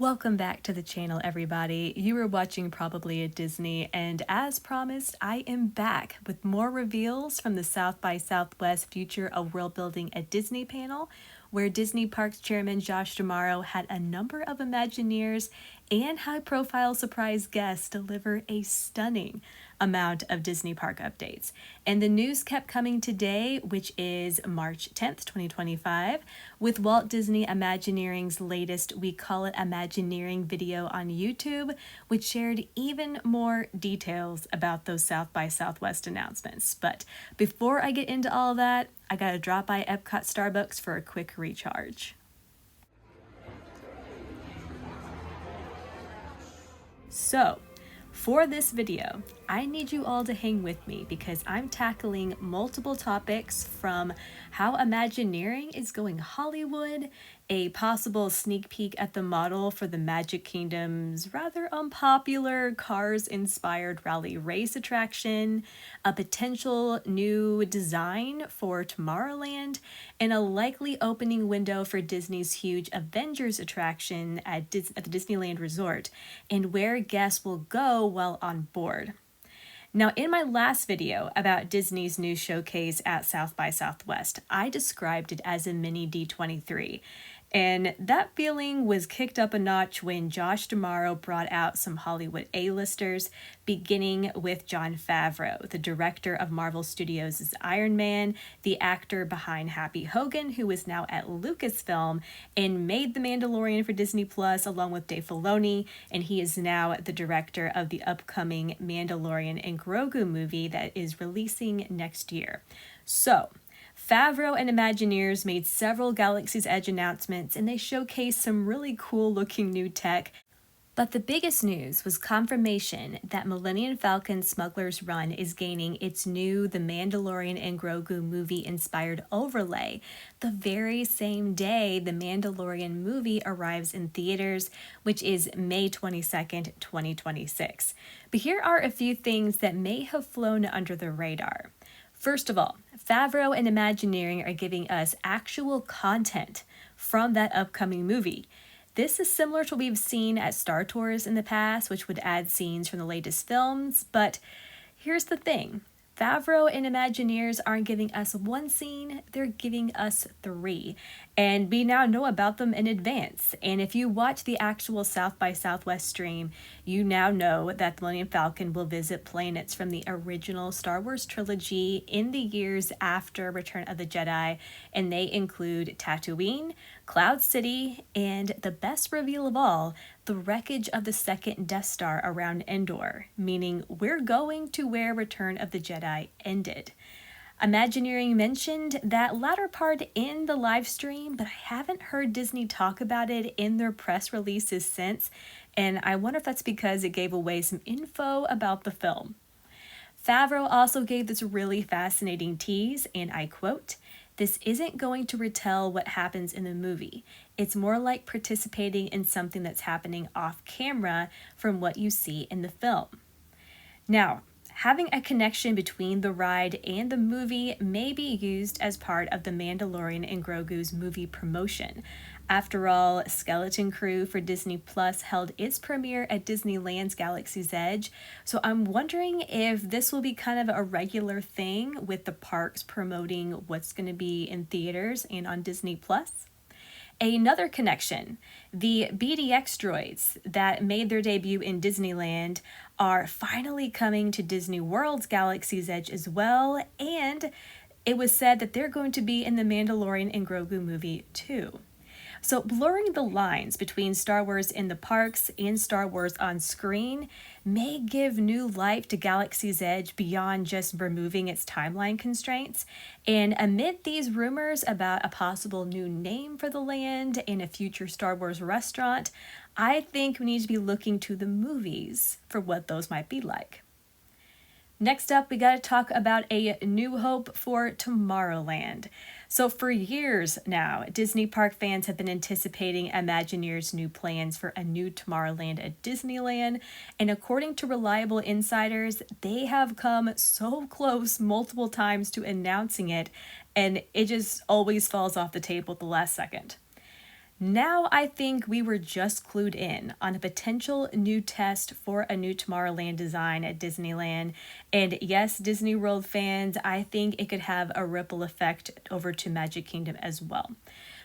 Welcome back to the channel, everybody. You were watching Probably at Disney, and as promised, I am back with more reveals from the South by Southwest Future of World Building at Disney panel, where Disney Parks Chairman Josh D'Amaro had a number of Imagineers and high-profile surprise guests deliver a stunning amount of Disney park updates. And the news kept coming today, which is March 10th, 2025, with Walt Disney Imagineering's latest We Call It Imagineering video on YouTube, which shared even more details about those South by Southwest announcements. But before I get into all that, I gotta drop by Epcot Starbucks for a quick recharge. So, for this video, I need you all to hang with me because I'm tackling multiple topics from how Imagineering is going Hollywood, a possible sneak peek at the model for the Magic Kingdom's rather unpopular Cars-inspired rally race attraction, a potential new design for Tomorrowland, and a likely opening window for Disney's huge Avengers attraction at the Disneyland Resort, and where guests will go while on board. Now, in my last video about Disney's new showcase at South by Southwest, I described it as a mini D23. And that feeling was kicked up a notch when Josh D'Amaro brought out some Hollywood A-listers, beginning with Jon Favreau, the director of Marvel Studios' Iron Man, the actor behind Happy Hogan, who is now at Lucasfilm and made The Mandalorian for Disney Plus along with Dave Filoni, and he is now the director of the upcoming Mandalorian and Grogu movie that is releasing next year. So, Favreau and Imagineers made several Galaxy's Edge announcements, and they showcased some really cool looking new tech. But the biggest news was confirmation that Millenium Falcon Smuggler's Run is gaining its new The Mandalorian and Grogu movie inspired overlay the very same day the Mandalorian movie arrives in theaters, which is May 22nd, 2026. But here are a few things that may have flown under the radar. First of all, Favreau and Imagineering are giving us actual content from that upcoming movie. This is similar to what we've seen at Star Tours in the past, which would add scenes from the latest films, but here's the thing. Favreau and Imagineers aren't giving us one scene, they're giving us three. And we now know about them in advance. And if you watch the actual South by Southwest stream, you now know that the Millennium Falcon will visit planets from the original Star Wars trilogy in the years after Return of the Jedi. And they include Tatooine, Cloud City, and the best reveal of all, the wreckage of the second Death Star around Endor, meaning we're going to where Return of the Jedi ended. Imagineering mentioned that latter part in the live stream, but I haven't heard Disney talk about it in their press releases since, and I wonder if that's because it gave away some info about the film. Favreau also gave this really fascinating tease, and I quote, "This isn't going to retell what happens in the movie. It's more like participating in something that's happening off camera from what you see in the film." Now, having a connection between the ride and the movie may be used as part of the Mandalorian and Grogu's movie promotion. After all, Skeleton Crew for Disney Plus held its premiere at Disneyland's Galaxy's Edge, so I'm wondering if this will be kind of a regular thing with the parks promoting what's going to be in theaters and on Disney Plus. Another connection, the BDX droids that made their debut in Disneyland are finally coming to Disney World's Galaxy's Edge as well, and it was said that they're going to be in the Mandalorian and Grogu movie too. So blurring the lines between Star Wars in the parks and Star Wars on screen may give new life to Galaxy's Edge beyond just removing its timeline constraints. And amid these rumors about a possible new name for the land and a future Star Wars restaurant, I think we need to be looking to the movies for what those might be like. Next up, we got to talk about a new hope for Tomorrowland. So for years now, Disney park fans have been anticipating Imagineers' new plans for a new Tomorrowland at Disneyland, and according to reliable insiders, they have come so close multiple times to announcing it, and it just always falls off the table at the last second. Now I think we were just clued in on a potential new test for a new Tomorrowland design at Disneyland. And yes, Disney World fans, I think it could have a ripple effect over to Magic Kingdom as well.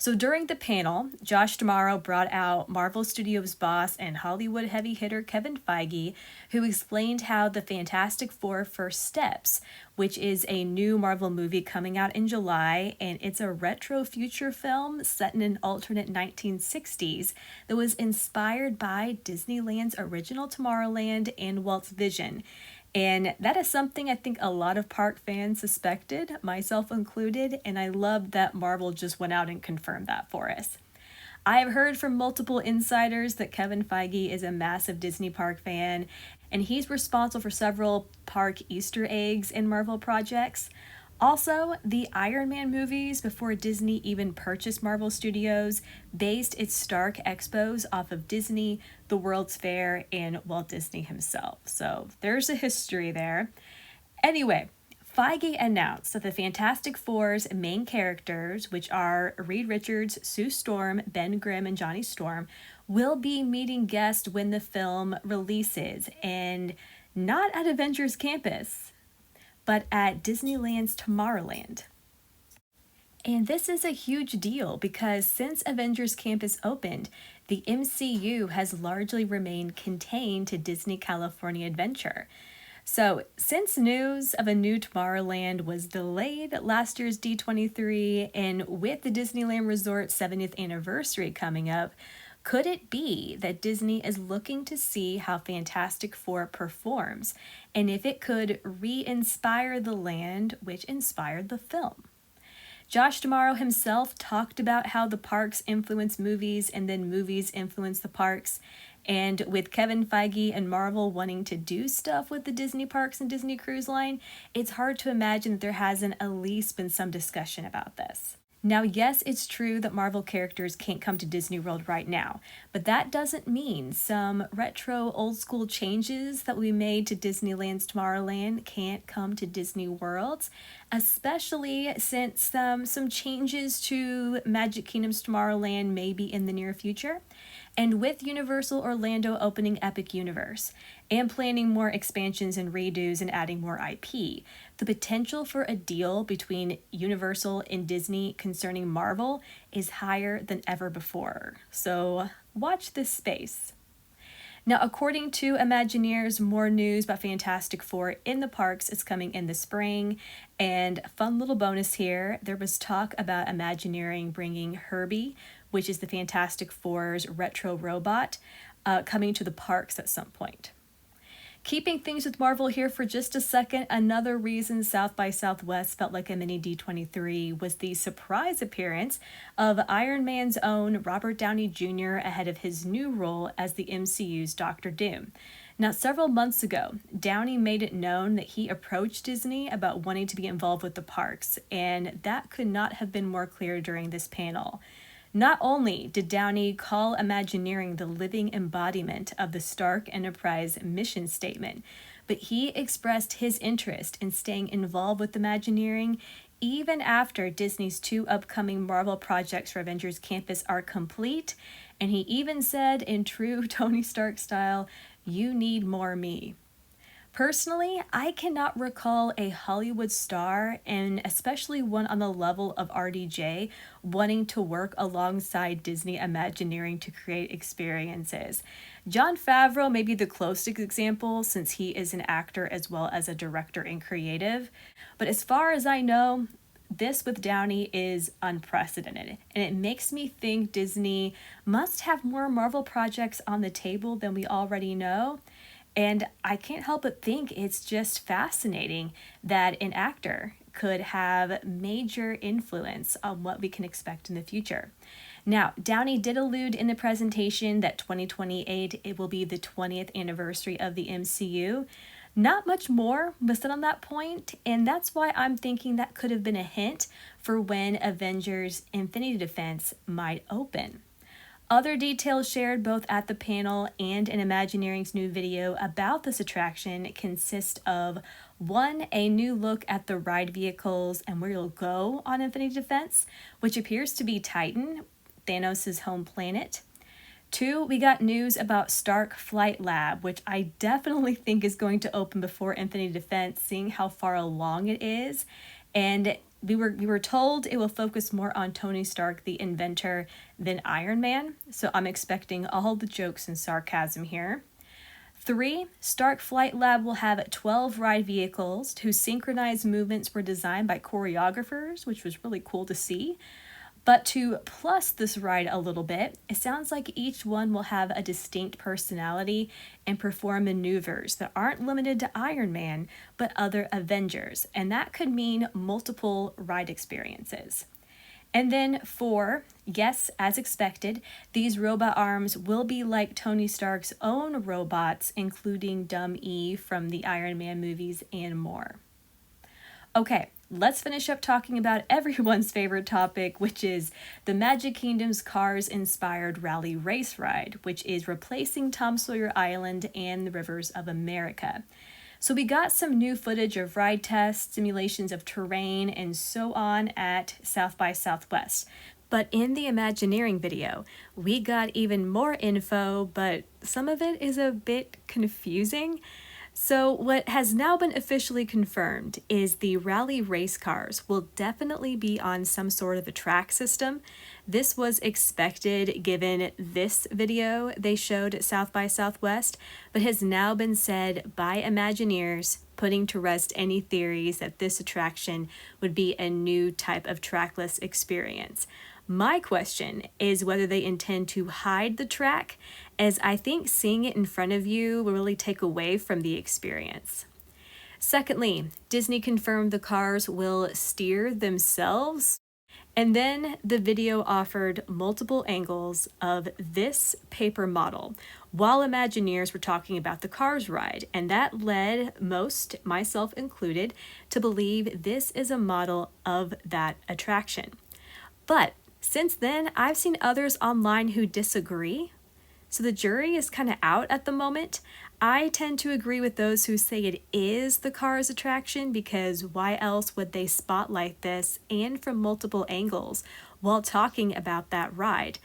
So during the panel, Josh D'Amaro brought out Marvel Studios boss and Hollywood heavy hitter Kevin Feige, who explained how the Fantastic Four First Steps, which is a new Marvel movie coming out in July, and it's a retro future film set in an alternate 1960s that was inspired by Disneyland's original Tomorrowland and Walt's vision. And that is something I think a lot of park fans suspected, myself included, and I love that Marvel just went out and confirmed that for us. I have heard from multiple insiders that Kevin Feige is a massive Disney park fan, and he's responsible for several park Easter eggs in Marvel projects. Also, the Iron Man movies, before Disney even purchased Marvel Studios, based its Stark Expos off of Disney, the World's Fair, and Walt Disney himself. So there's a history there. Anyway, Feige announced that the Fantastic Four's main characters, which are Reed Richards, Sue Storm, Ben Grimm, and Johnny Storm, will be meeting guests when the film releases, and not at Avengers Campus, but at Disneyland's Tomorrowland. And this is a huge deal because since Avengers Campus opened, the MCU has largely remained contained to Disney California Adventure. So, since news of a new Tomorrowland was delayed at last year's D23, and with the Disneyland Resort's 70th anniversary coming up, could it be that Disney is looking to see how Fantastic Four performs, and if it could re-inspire the land which inspired the film? Josh D'Amaro himself talked about how the parks influence movies and then movies influence the parks. And with Kevin Feige and Marvel wanting to do stuff with the Disney parks and Disney Cruise Line, it's hard to imagine that there hasn't at least been some discussion about this. Now, yes, it's true that Marvel characters can't come to Disney World right now, but that doesn't mean some retro old school changes that we made to Disneyland's Tomorrowland can't come to Disney World, especially since some changes to Magic Kingdom's Tomorrowland may be in the near future. And with Universal Orlando opening Epic Universe and planning more expansions and redos and adding more IP, the potential for a deal between Universal and Disney concerning Marvel is higher than ever before. So watch this space. Now, according to Imagineers, more news about Fantastic Four in the parks is coming in the spring. And fun little bonus here, there was talk about Imagineering bringing Herbie, which is the Fantastic Four's retro robot, coming to the parks at some point. Keeping things with Marvel here for just a second, another reason South by Southwest felt like a mini D23 was the surprise appearance of Iron Man's own Robert Downey Jr. ahead of his new role as the MCU's Doctor Doom. Now, several months ago, Downey made it known that he approached Disney about wanting to be involved with the parks, and that could not have been more clear during this panel. Not only did Downey call Imagineering the living embodiment of the Stark Enterprise mission statement, but he expressed his interest in staying involved with Imagineering even after Disney's 2 upcoming Marvel projects for Avengers Campus are complete, and he even said in true Tony Stark style, "You need more me." Personally, I cannot recall a Hollywood star, and especially one on the level of RDJ, wanting to work alongside Disney Imagineering to create experiences. Jon Favreau may be the closest example since he is an actor as well as a director and creative, but as far as I know, this with Downey is unprecedented, and it makes me think Disney must have more Marvel projects on the table than we already know. And I can't help but think it's just fascinating that an actor could have major influence on what we can expect in the future. Now, Downey did allude in the presentation that 2028, it will be the 20th anniversary of the MCU. Not much more was said on that point, and that's why I'm thinking that could have been a hint for when Avengers Infinity Defense might open. Other details shared both at the panel and in Imagineering's new video about this attraction consist of 1, a new look at the ride vehicles and where you'll go on Infinity Defense, which appears to be Titan. Thanos' home planet. 2, we got news about Stark Flight Lab, which I definitely think is going to open before Infinity Defense, seeing how far along it is. And we were told it will focus more on Tony Stark, the inventor, than Iron Man. So I'm expecting all the jokes and sarcasm here. 3, Stark Flight Lab will have 12 ride vehicles whose synchronized movements were designed by choreographers, which was really cool to see. But to plus this ride a little bit, it sounds like each one will have a distinct personality and perform maneuvers that aren't limited to Iron Man, but other Avengers, and that could mean multiple ride experiences. And then 4, yes, as expected, these robot arms will be like Tony Stark's own robots, including Dumb E from the Iron Man movies and more. Okay, let's finish up talking about everyone's favorite topic, which is the Magic Kingdom's Cars-inspired rally race ride, which is replacing Tom Sawyer Island and the Rivers of America. So we got some new footage of ride tests, simulations of terrain, and so on at South by Southwest. But in the Imagineering video, we got even more info, but some of it is a bit confusing. So what has now been officially confirmed is the rally race cars will definitely be on some sort of a track system. This was expected given this video they showed at South by Southwest, but has now been said by Imagineers, putting to rest any theories that this attraction would be a new type of trackless experience. My question is whether they intend to hide the track, as I think seeing it in front of you will really take away from the experience. Secondly, Disney confirmed the cars will steer themselves. And then the video offered multiple angles of this paper model while Imagineers were talking about the Cars ride, and that led most, myself included, to believe this is a model of that attraction. But since then, I've seen others online who disagree, so the jury is kind of out at the moment. I tend to agree with those who say it is the Cars attraction, because why else would they spotlight this and from multiple angles while talking about that ride?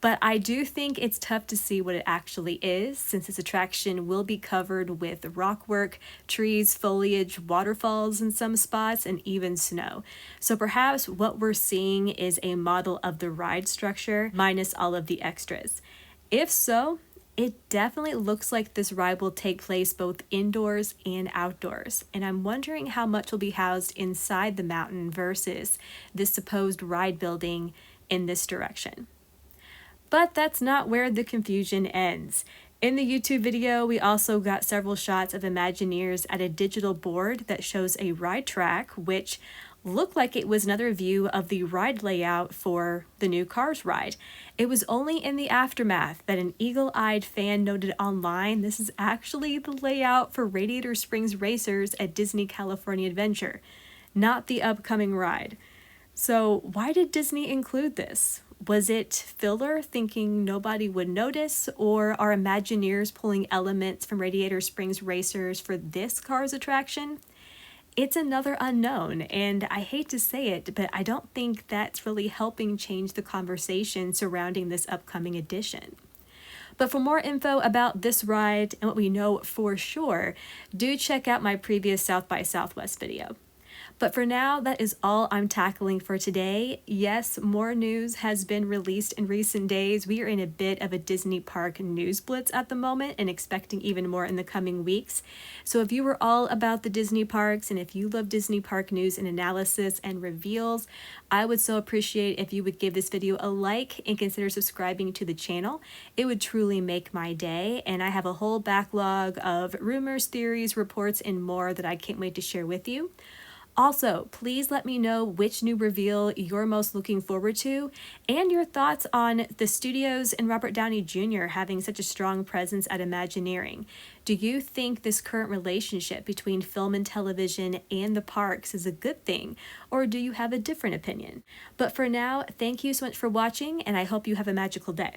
But I do think it's tough to see what it actually is, since this attraction will be covered with rockwork, trees, foliage, waterfalls in some spots, and even snow. So perhaps what we're seeing is a model of the ride structure minus all of the extras. If so, it definitely looks like this ride will take place both indoors and outdoors, and I'm wondering how much will be housed inside the mountain versus this supposed ride building in this direction. But that's not where the confusion ends. In the YouTube video, we also got several shots of Imagineers at a digital board that shows a ride track, which looked like it was another view of the ride layout for the new Cars ride. It was only in the aftermath that an eagle-eyed fan noted online this is actually the layout for Radiator Springs Racers at Disney California Adventure, not the upcoming ride. So why did Disney include this? Was it filler, thinking nobody would notice, or are Imagineers pulling elements from Radiator Springs Racers for this Cars attraction? It's another unknown, and I hate to say it, but I don't think that's really helping change the conversation surrounding this upcoming edition. But for more info about this ride and what we know for sure, do check out my previous South by Southwest video. But for now, that is all I'm tackling for today. Yes, more news has been released in recent days. We are in a bit of a Disney park news blitz at the moment and expecting even more in the coming weeks. So if you were all about the Disney parks and if you love Disney park news and analysis and reveals, I would so appreciate if you would give this video a like and consider subscribing to the channel. It would truly make my day, and I have a whole backlog of rumors, theories, reports, and more that I can't wait to share with you. Also, please let me know which new reveal you're most looking forward to and your thoughts on the studios and Robert Downey Jr. having such a strong presence at Imagineering. Do you think this current relationship between film and television and the parks is a good thing, or do you have a different opinion? But for now, thank you so much for watching, and I hope you have a magical day.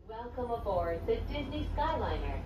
Welcome aboard the Disney Skyliner.